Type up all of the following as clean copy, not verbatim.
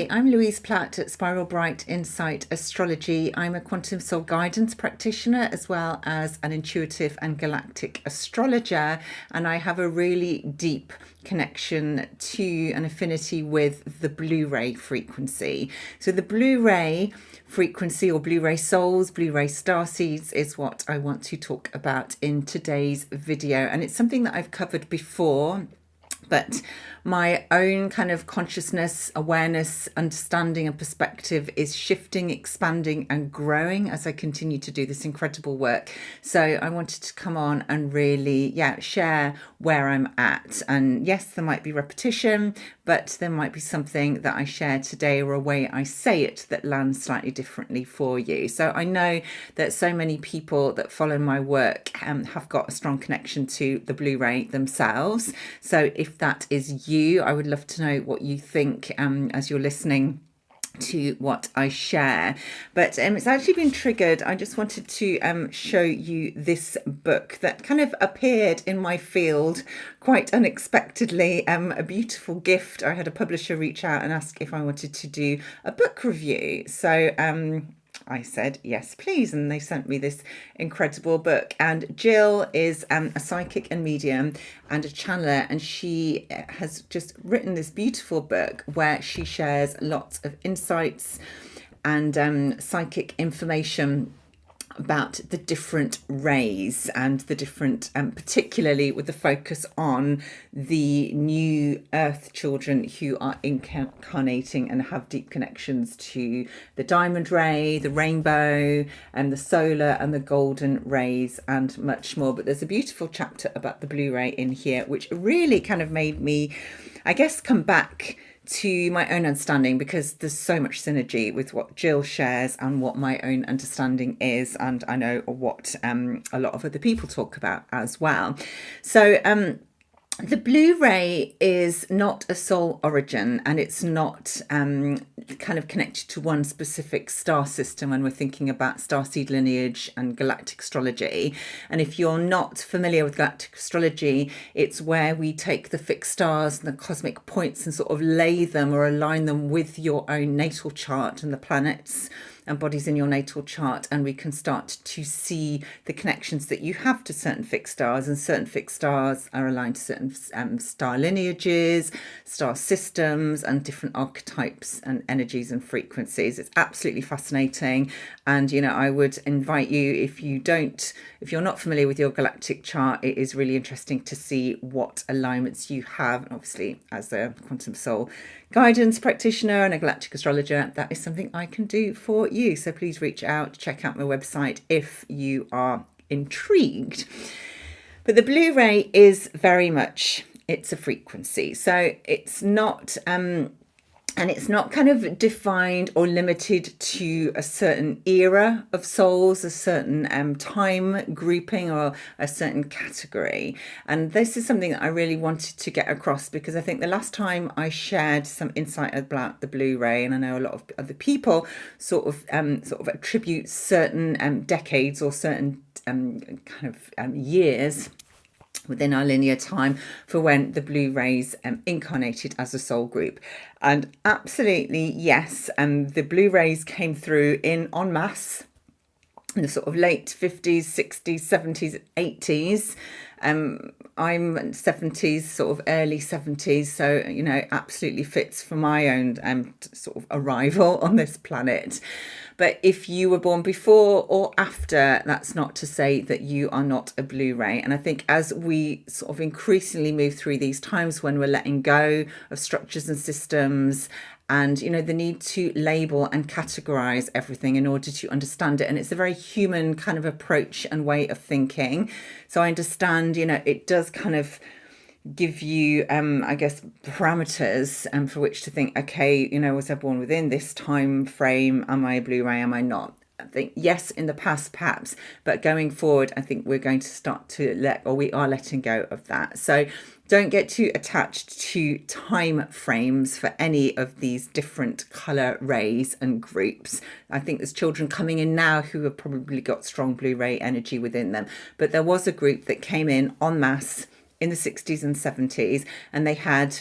Hi, I'm Louise Platt at Spiral Bright Insight Astrology. I'm a quantum soul guidance practitioner as well as an intuitive and galactic astrologer, and I have a really deep connection to an affinity with the Blu-ray frequency. So the Blu-ray frequency, or Blu-ray souls, Blu-ray starseeds, is what I want to talk about in today's video, and it's something that I've covered before, but my own kind of consciousness, awareness, understanding and perspective is shifting, expanding and growing as I continue to do this incredible work. So I wanted to come on and really, share where I'm at. And yes, there might be repetition, but there might be something that I share today or a way I say it that lands slightly differently for you. So I know that so many people that follow my work have got a strong connection to the Blu-ray themselves. So if that is you, I would love to know what you think as you're listening to what I share. But it's actually been triggered. I just wanted to show you this book that kind of appeared in my field quite unexpectedly. A beautiful gift. I had a publisher reach out and ask if I wanted to do a book review. So I said, yes, please. And they sent me this incredible book. And Jill is a psychic and medium and a channeler. And she has just written this beautiful book where she shares lots of insights and psychic information about the different rays and the different, particularly with the focus on the new earth children who are incarnating and have deep connections to the diamond ray, the rainbow and the solar and the golden rays and much more. But there's a beautiful chapter about the Blu-ray in here, which really kind of made me, I guess, come back to my own understanding, because there's so much synergy with what Jill shares and what my own understanding is, and I know what a lot of other people talk about as well. So the Blu-ray is not a soul origin, and it's not kind of connected to one specific star system when we're thinking about starseed lineage and galactic astrology. And if you're not familiar with galactic astrology, it's where we take the fixed stars and the cosmic points and sort of lay them or align them with your own natal chart and the planets and bodies in your natal chart, and we can start to see the connections that you have to certain fixed stars, and certain fixed stars are aligned to certain star lineages, star systems and different archetypes and energies and frequencies. It's absolutely fascinating, and I would invite you, if you're not familiar with your galactic chart, it is really interesting to see what alignments you have. And obviously, as a quantum soul guidance practitioner and a galactic astrologer, that is something I can do for you. So please reach out, check out my website if you are intrigued. But the Blu-ray is very much, it's a frequency. So it's not and it's not kind of defined or limited to a certain era of souls, a certain time grouping or a certain category. And this is something that I really wanted to get across, because I think the last time I shared some insight about the Blu-ray, and I know a lot of other people sort of attribute certain decades or certain years within our linear time for when the Blu-rays incarnated as a soul group. And absolutely, yes, the Blu-rays came through en masse in the sort of late 50s, 60s, 70s, 80s. I'm 70s, sort of early 70s, so absolutely fits for my own sort of arrival on this planet. But if you were born before or after, that's not to say that you are not a Blu-ray. And I think as we sort of increasingly move through these times when we're letting go of structures and systems, and the need to label and categorize everything in order to understand it, and it's a very human kind of approach and way of thinking. So I understand it does kind of give you I guess parameters for which to think, okay, was I born within this time frame? Am I a Blu-ray? Am I not? I think yes, in the past perhaps, but going forward I think we're going to start to we are letting go of that. So don't get too attached to time frames for any of these different colour rays and groups. I think there's children coming in now who have probably got strong Blu-ray energy within them, but there was a group that came in en masse in the 60s and 70s, and they had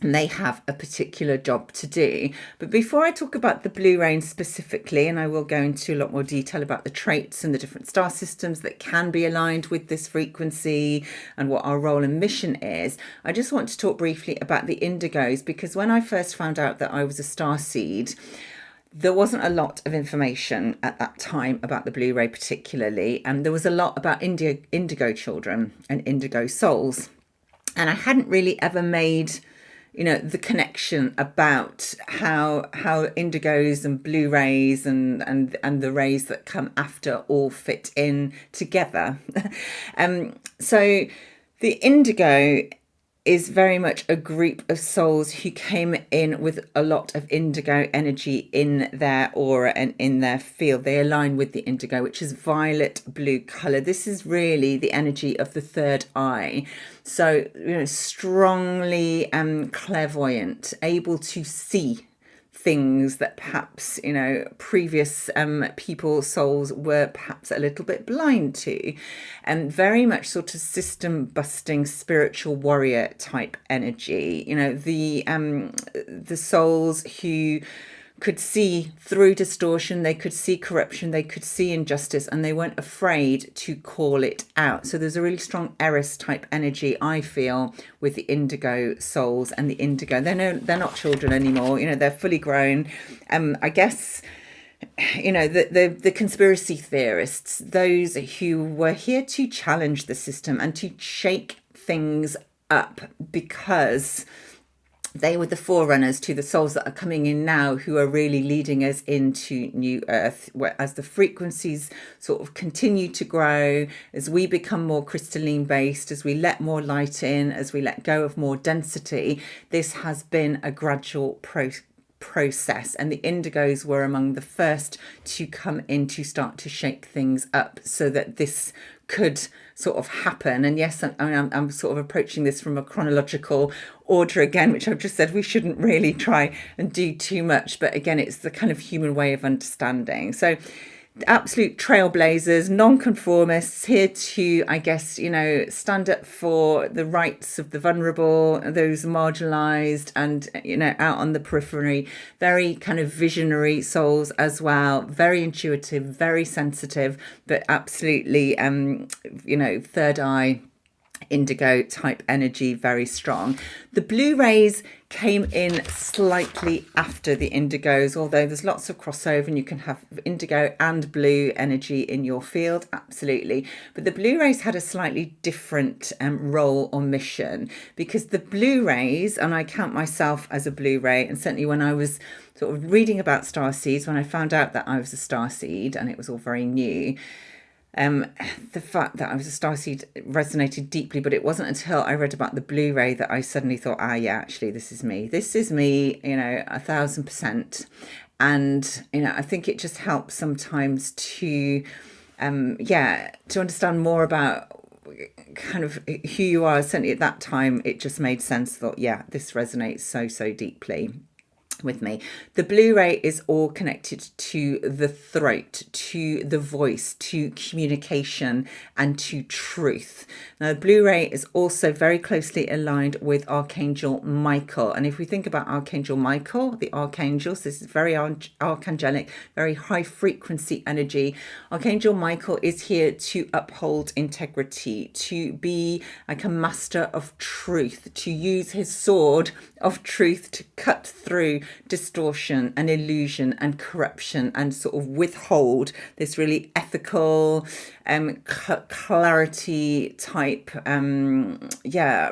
and they have a particular job to do. But before I talk about the blue rain specifically, and I will go into a lot more detail about the traits and the different star systems that can be aligned with this frequency and what our role and mission is, I just want to talk briefly about the indigos, because when I first found out that I was a starseed, there wasn't a lot of information at that time about the blue ray particularly, and there was a lot about indigo children and indigo souls, and I hadn't really ever made the connection about how indigos and blue rays and the rays that come after all fit in together. So the indigo is very much a group of souls who came in with a lot of indigo energy in their aura and in their field. They align with the indigo, which is violet blue color. This is really the energy of the third eye. So, strongly clairvoyant, able to see things that perhaps previous people souls were perhaps a little bit blind to, and very much sort of system busting spiritual warrior type energy. The souls who could see through distortion, they could see corruption, they could see injustice, and they weren't afraid to call it out. So there's a really strong Eris type energy, I feel, with the indigo souls and the indigo. They're not children anymore. They're fully grown. I guess the conspiracy theorists, those who were here to challenge the system and to shake things up, because they were the forerunners to the souls that are coming in now, who are really leading us into new earth, as the frequencies sort of continue to grow, as we become more crystalline based, as we let more light in, as we let go of more density. This has been a gradual process, and the indigos were among the first to come in to start to shake things up so that this could sort of happen. And yes, I'm sort of approaching this from a chronological order again, which I've just said we shouldn't really try and do too much, but again, it's the kind of human way of understanding. So absolute trailblazers, non-conformists, here to, I guess, stand up for the rights of the vulnerable, those marginalized, and out on the periphery. Very kind of visionary souls as well, very intuitive, very sensitive, but absolutely third eye indigo type energy, very strong. The blue rays came in slightly after the indigos, although there's lots of crossover and you can have indigo and blue energy in your field, absolutely. But the blue rays had a slightly different role or mission, because the blue rays, and I count myself as a blue ray, and certainly when I was sort of reading about starseeds, when I found out that I was a starseed and it was all very new, the fact that I was a starseed resonated deeply, but it wasn't until I read about the blue ray that I suddenly thought, yeah, actually, this is me. This is me, 1,000%. And, I think it just helps sometimes to, to understand more about kind of who you are. Certainly at that time, it just made sense. Thought, yeah, this resonates so deeply with me. The blue ray is all connected to the throat, to the voice, to communication, and to truth. Now, the blue ray is also very closely aligned with Archangel Michael. And if we think about Archangel Michael, the archangels, this is very archangelic, very high frequency energy. Archangel Michael is here to uphold integrity, to be like a master of truth, to use his sword of truth to cut through distortion and illusion and corruption, and sort of withhold this really ethical clarity type,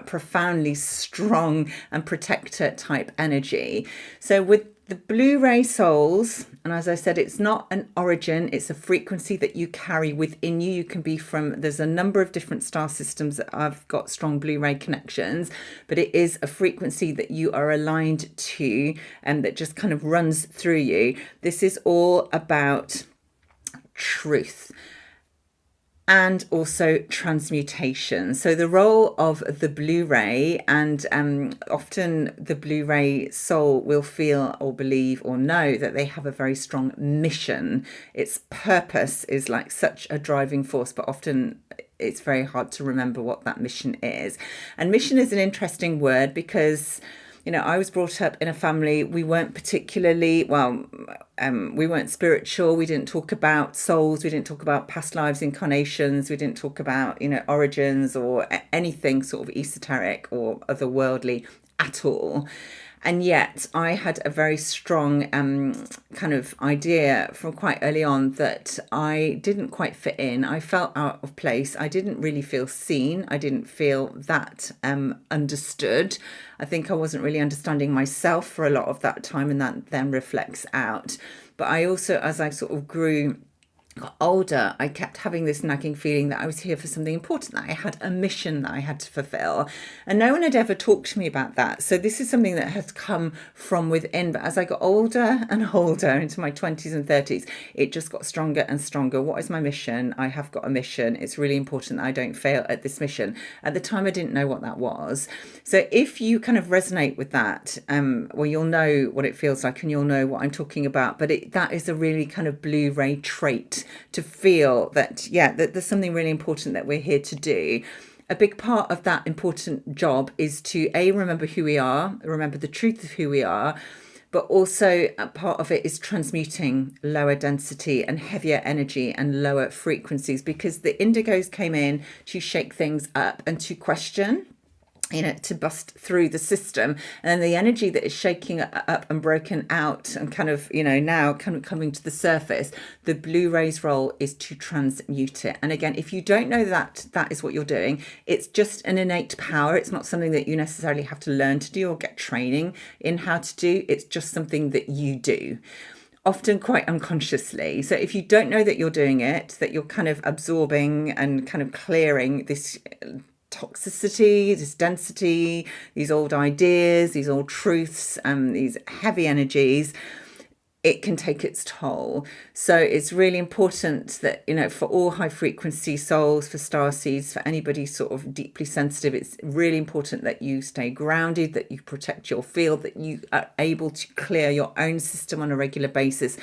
profoundly strong and protector type energy. So with the blue ray souls, and as I said, it's not an origin, it's a frequency that you carry within you. You can be from, there's a number of different star systems that have got strong blue ray connections, but it is a frequency that you are aligned to and that just kind of runs through you. This is all about truth and also transmutation. So the role of the blue ray, and often the blue ray soul will feel or believe or know that they have a very strong mission. Its purpose is like such a driving force, but often it's very hard to remember what that mission is. And mission is an interesting word because I was brought up in a family, we weren't particularly, well, we weren't spiritual. We didn't talk about souls. We didn't talk about past lives, incarnations. We didn't talk about, origins or anything sort of esoteric or otherworldly at all. And yet I had a very strong kind of idea from quite early on that I didn't quite fit in. I felt out of place. I didn't really feel seen. I didn't feel that understood. I think I wasn't really understanding myself for a lot of that time, and that then reflects out. But I also, as I sort of got older, I kept having this nagging feeling that I was here for something important, that I had a mission that I had to fulfill. And no one had ever talked to me about that. So this is something that has come from within. But as I got older and older into my 20s and 30s, it just got stronger and stronger. What is my mission? I have got a mission. It's really important that I don't fail at this mission. At the time, I didn't know what that was. So if you kind of resonate with that, well, you'll know what it feels like and you'll know what I'm talking about. But that is a really kind of Blu-ray trait to feel that, that there's something really important that we're here to do. A big part of that important job is to remember who we are, remember the truth of who we are, but also a part of it is transmuting lower density and heavier energy and lower frequencies, because the indigos came in to shake things up and to question, to bust through the system. And then the energy that is shaking up and broken out and kind of, now kind of coming to the surface, the Blu-ray's role is to transmute it. And again, if you don't know that that is what you're doing, it's just an innate power. It's not something that you necessarily have to learn to do or get training in how to do. It's just something that you do, often quite unconsciously. So if you don't know that you're doing it, that you're kind of absorbing and kind of clearing this toxicity, this density, these old ideas, these old truths, these heavy energies, it can take its toll. So it's really important that, for all high frequency souls, for starseeds, for anybody sort of deeply sensitive, it's really important that you stay grounded, that you protect your field, that you are able to clear your own system on a regular basis,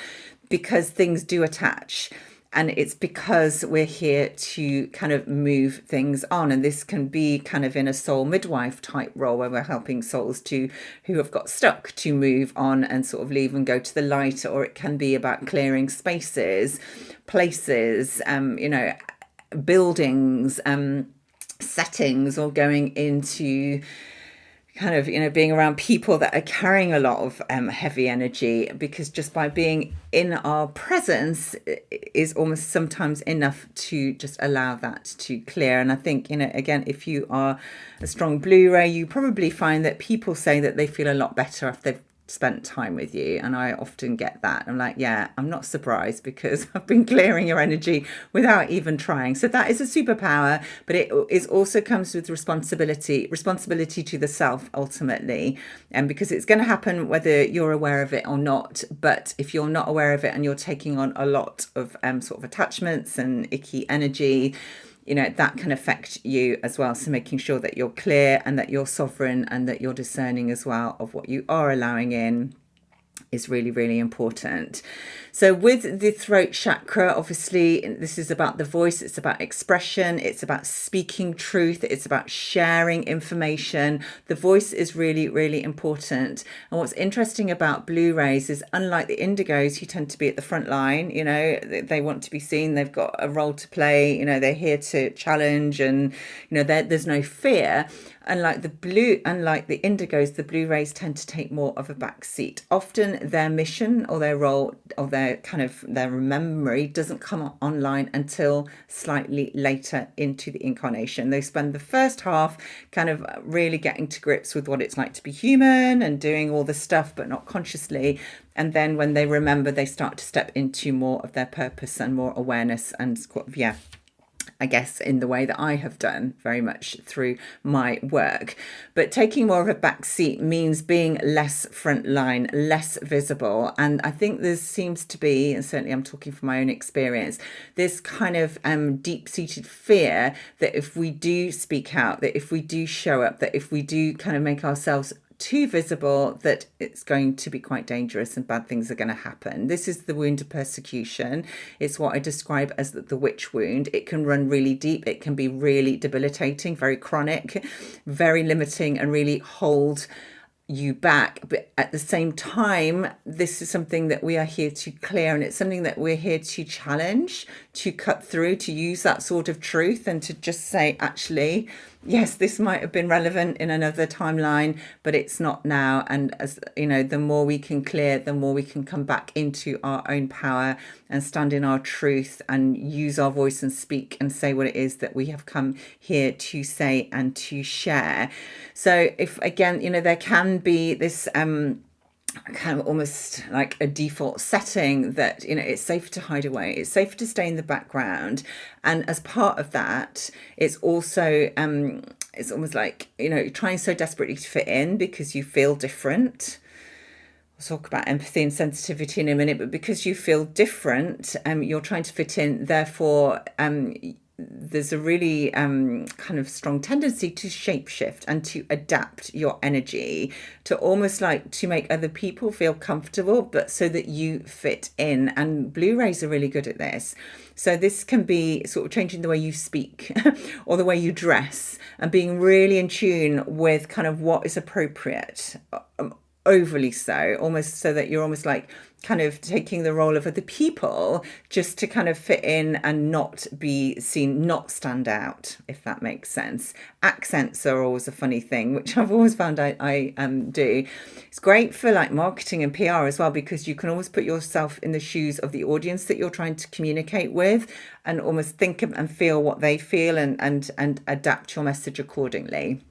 because things do attach. And it's because we're here to kind of move things on. And this can be kind of in a soul midwife type role, where we're helping souls who have got stuck to move on and sort of leave and go to the light. Or it can be about clearing spaces, places, buildings, settings, or going into kind of, being around people that are carrying a lot of heavy energy, because just by being in our presence is almost sometimes enough to just allow that to clear. And I think, again, if you are a strong Blu-ray, you probably find that people say that they feel a lot better after they've spent time with you. And I often get that. I'm like, I'm not surprised, because I've been clearing your energy without even trying. So that is a superpower, but it is also comes with responsibility to the self ultimately. And because it's going to happen whether you're aware of it or not. But if you're not aware of it and you're taking on a lot of sort of attachments and icky energy, that can affect you as well. So making sure that you're clear and that you're sovereign and that you're discerning as well of what you are allowing in is really, really important. So with the throat chakra, obviously, this is about the voice. It's about expression. It's about speaking truth. It's about sharing information. The voice is really, really important. And what's interesting about Blu-rays is, unlike the indigos, who tend to be at the front line, they want to be seen. They've got a role to play. They're here to challenge, and, there's no fear. Unlike the indigos, the Blu-rays tend to take more of a back seat. Often their mission or their role or their memory doesn't come online until slightly later into the incarnation. They spend the first half kind of really getting to grips with what it's like to be human and doing all the stuff, but not consciously. And then when they remember, they start to step into more of their purpose and more awareness and I guess in the way that I have done very much through my work. But taking more of a back seat means being less frontline, less visible. And I think there seems to be, and certainly I'm talking from my own experience, this kind of deep-seated fear that if we do speak out, that if we do show up, that if we do kind of make ourselves too visible, that it's going to be quite dangerous and bad things are going to happen. This is the wound of persecution. It's what I describe as the witch wound. It can run really deep. It can be really debilitating, very chronic, very limiting, and really hold you back. But at the same time, this is something that we are here to clear, and it's something that we're here to challenge, to cut through, to use that sword of truth, and to just say, actually, yes, this might have been relevant in another timeline, but it's not now. And as you know, the more we can clear, the more we can come back into our own power and stand in our truth and use our voice and speak and say what it is that we have come here to say and to share. So if again, there can be this kind of almost like a default setting that it's safe to hide away, it's safe to stay in the background, and as part of that, it's also it's almost like trying so desperately to fit in because you feel different. We'll talk about empathy and sensitivity in a minute, but because you feel different, you're trying to fit in, therefore there's a really kind of strong tendency to shapeshift and to adapt your energy to almost like to make other people feel comfortable, but so that you fit in. And Blu-rays are really good at this. So this can be sort of changing the way you speak or the way you dress and being really in tune with kind of what is appropriate, overly so, almost so that you're almost like kind of taking the role of other people just to kind of fit in and not be seen, not stand out, if that makes sense. Accents are always a funny thing, which I've always found I do. It's great for like marketing and PR as well, because you can always put yourself in the shoes of the audience that you're trying to communicate with and almost think and feel what they feel and adapt your message accordingly.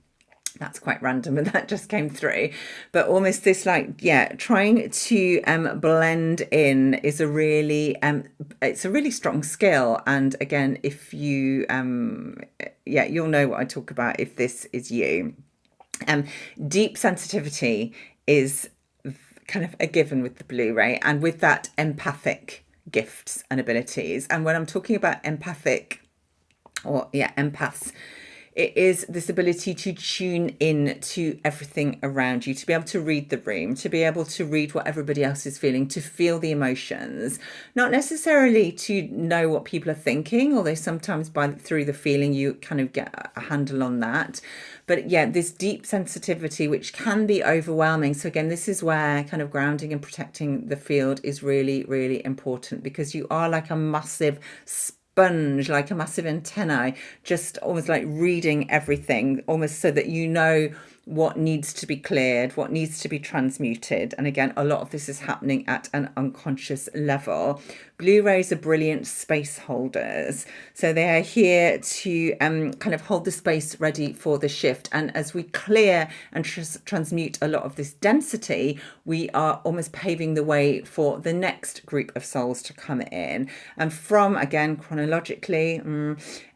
That's quite random, and that just came through. But almost this trying to blend in is a really it's a really strong skill. And again, if you you'll know what I talk about if this is you. Deep sensitivity is kind of a given with the Blu-ray, and with that, empathic gifts and abilities. And when I'm talking about empathic or empaths, it is this ability to tune in to everything around you, to be able to read the room, to be able to read what everybody else is feeling, to feel the emotions, not necessarily to know what people are thinking, although sometimes through the feeling you kind of get a handle on that. But this deep sensitivity, which can be overwhelming. So again, this is where kind of grounding and protecting the field is really, really important, because you are like a massive sponge, like a massive antennae, just almost like reading everything, almost so that you know what needs to be cleared, what needs to be transmuted. And again, a lot of this is happening at an unconscious level. Blu-rays are brilliant space holders. So they are here to kind of hold the space ready for the shift. And as we clear and transmute a lot of this density, we are almost paving the way for the next group of souls to come in. And from, again, chronologically,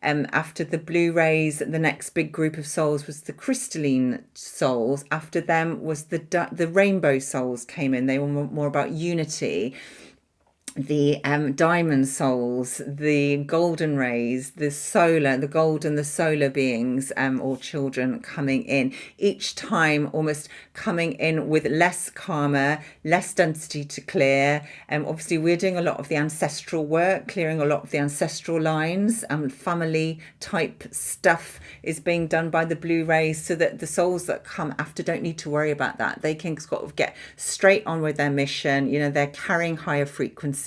after the Blu-rays, the next big group of souls was the crystalline souls. After them was the rainbow souls came in. They were more about unity. The diamond souls, the golden rays, the gold and the solar beings or children coming in, each time almost coming in with less karma, less density to clear. Obviously we're doing a lot of the ancestral work, clearing a lot of the ancestral lines, family type stuff is being done by the Blu-rays, so that the souls that come after don't need to worry about that. They can sort of get straight on with their mission. They're carrying higher frequencies.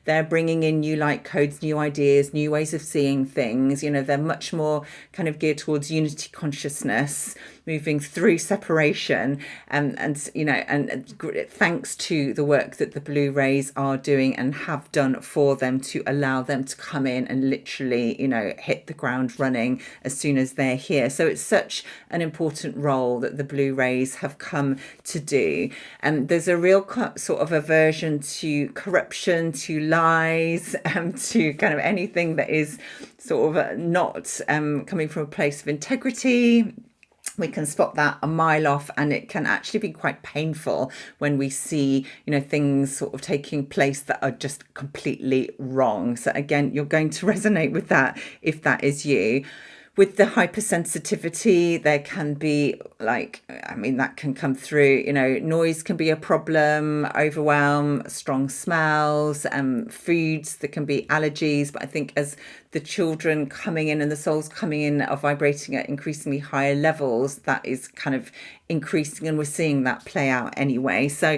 They're bringing in new light codes, new ideas, new ways of seeing things. They're much more kind of geared towards unity consciousness, moving through separation, and thanks to the work that the Blu-rays are doing and have done for them, to allow them to come in and literally hit the ground running as soon as they're here. So it's such an important role that the Blu-rays have come to do. And there's a real sort of aversion to corruption, to lies, to kind of anything that is sort of not coming from a place of integrity. We can spot that a mile off, and it can actually be quite painful when we see, things sort of taking place that are just completely wrong. So again, you're going to resonate with that if that is you. with the hypersensitivity, there can be like, I mean, that can come through, noise can be a problem, overwhelm, strong smells, foods, there can be allergies. But I think as the children coming in and the souls coming in are vibrating at increasingly higher levels, that is kind of increasing, and we're seeing that play out anyway. So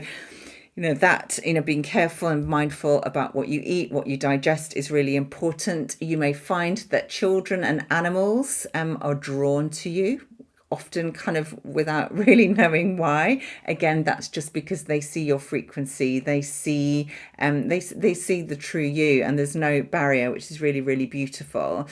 that, being careful and mindful about what you eat, what you digest is really important. You may find that children and animals are drawn to you, often kind of without really knowing why. Again, that's just because they see your frequency. They see they see the true you, and there's no barrier, which is really, really beautiful.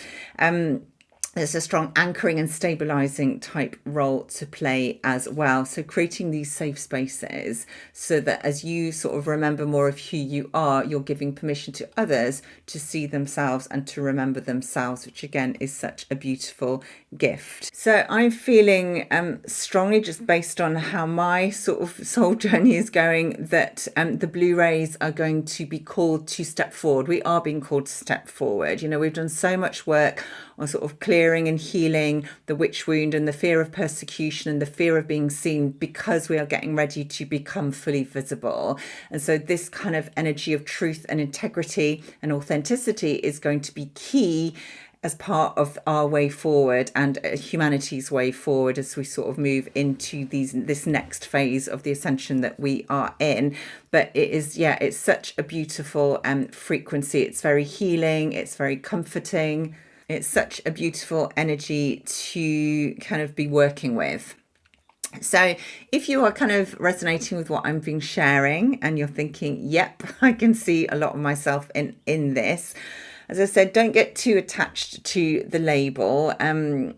There's a strong anchoring and stabilizing type role to play as well. So creating these safe spaces so that as you sort of remember more of who you are, you're giving permission to others to see themselves and to remember themselves, which again is such a beautiful gift. So I'm feeling strongly, just based on how my sort of soul journey is going, that the blue rays are going to be called to step forward. We are being called to step forward. We've done so much work on sort of clearing and healing the witch wound and the fear of persecution and the fear of being seen, because we are getting ready to become fully visible. And so this kind of energy of truth and integrity and authenticity is going to be key as part of our way forward and humanity's way forward as we sort of move into this next phase of the ascension that we are in. But it is, it's such a beautiful frequency. It's very healing. It's very comforting. It's such a beautiful energy to kind of be working with. So if you are kind of resonating with what I'm being sharing and you're thinking, yep, I can see a lot of myself in this, as I said, don't get too attached to the label, and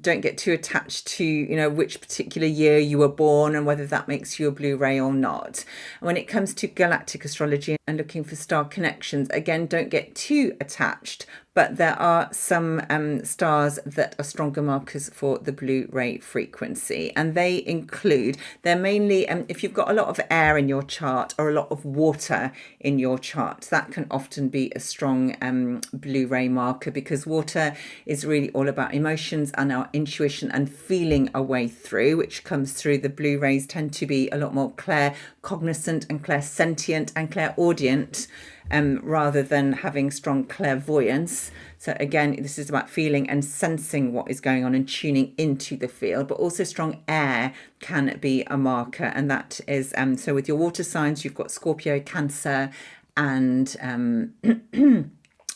don't get too attached to, which particular year you were born and whether that makes you a blue ray or not. And when it comes to galactic astrology and looking for star connections, again, don't get too attached. But there are some stars that are stronger markers for the blue ray frequency. And they're mainly, if you've got a lot of air in your chart or a lot of water in your chart, that can often be a strong blue ray marker, because water is really all about emotions and our intuition and feeling a way through, which comes through. The blue rays tend to be a lot more claircognizant and clairsentient and clairaudient, rather than having strong clairvoyance. So again, this is about feeling and sensing what is going on and tuning into the field. But also strong air can be a marker, and that is so with your water signs, you've got Scorpio, Cancer, and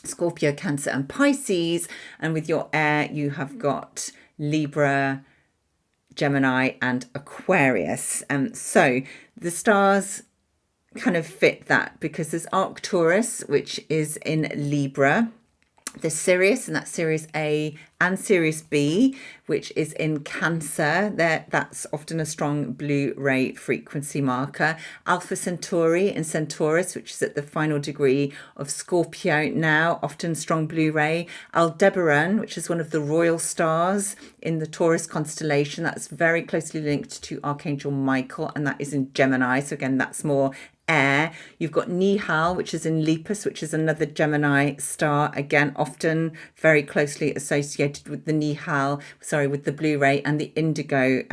Scorpio, Cancer, and Pisces. And with your air, you have got Libra, Gemini, and Aquarius. So the stars kind of fit that, because there's Arcturus, which is in Libra. There's Sirius, and that's Sirius A, and Sirius B, which is in Cancer. That's often a strong blue ray frequency marker. Alpha Centauri in Centaurus, which is at the final degree of Scorpio now, often strong blue ray. Aldebaran, which is one of the royal stars in the Taurus constellation, that's very closely linked to Archangel Michael, and that is in Gemini. So again, that's more air. You've got Nihal, which is in Lepus, which is another Gemini star, again often very closely associated with the with the blue ray and the indigo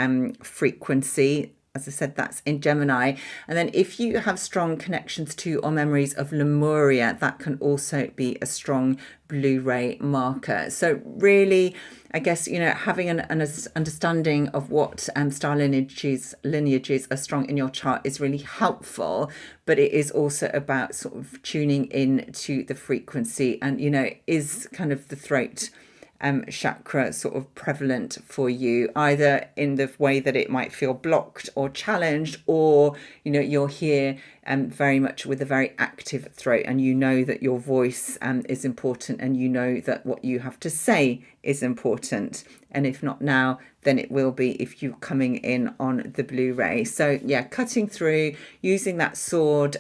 frequency. As I said, that's in Gemini. And then if you have strong connections to or memories of Lemuria, that can also be a strong blue ray marker. So really, I guess, having an understanding of what star lineages are strong in your chart is really helpful. But it is also about sort of tuning in to the frequency, and, is kind of the throat chakra sort of prevalent for you, either in the way that it might feel blocked or challenged, or you're here very much with a very active throat, and that your voice is important, and that what you have to say is important, and if not now, then it will be if you're coming in on the blue ray. So cutting through, using that sword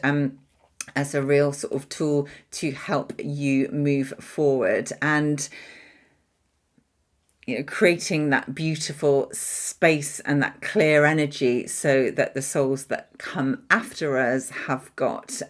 as a real sort of tool to help you move forward. And creating that beautiful space and that clear energy so that the souls that come after us have got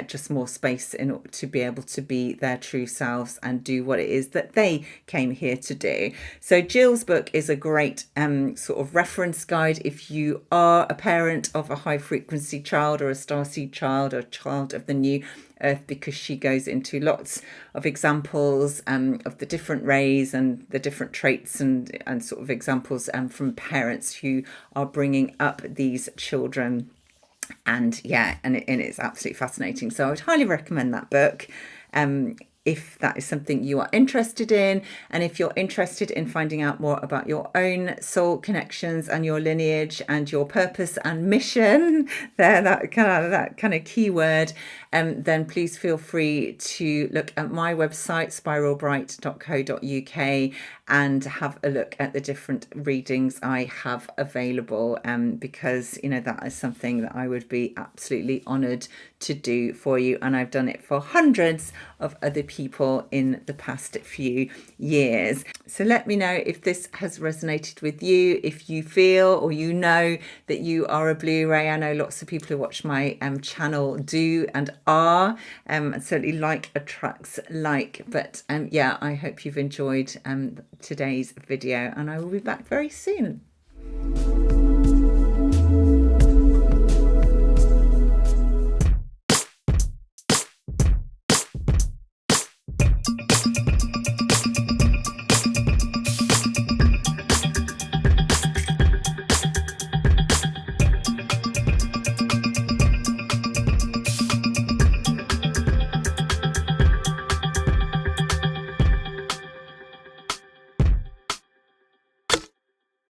just more space in order to be able to be their true selves and do what it is that they came here to do. So Jill's book is a great sort of reference guide if you are a parent of a high frequency child or a starseed child or a child of the new earth, because she goes into lots of examples of the different rays and the different traits and sort of examples from parents who are bringing up these children. And it's absolutely fascinating. So I would highly recommend that book. If that is something you are interested in, and if you're interested in finding out more about your own soul connections and your lineage and your purpose and mission, that kind of keyword, then please feel free to look at my website, spiralbright.co.uk, and have a look at the different readings I have available, because that is something that I would be absolutely honoured to do for you, and I've done it for hundreds of other people in the past few years. So let me know if this has resonated with you, if you feel or that you are a blue ray. I know lots of people who watch my channel do and are, and certainly like attracts like. But I hope you've enjoyed today's video, and I will be back very soon.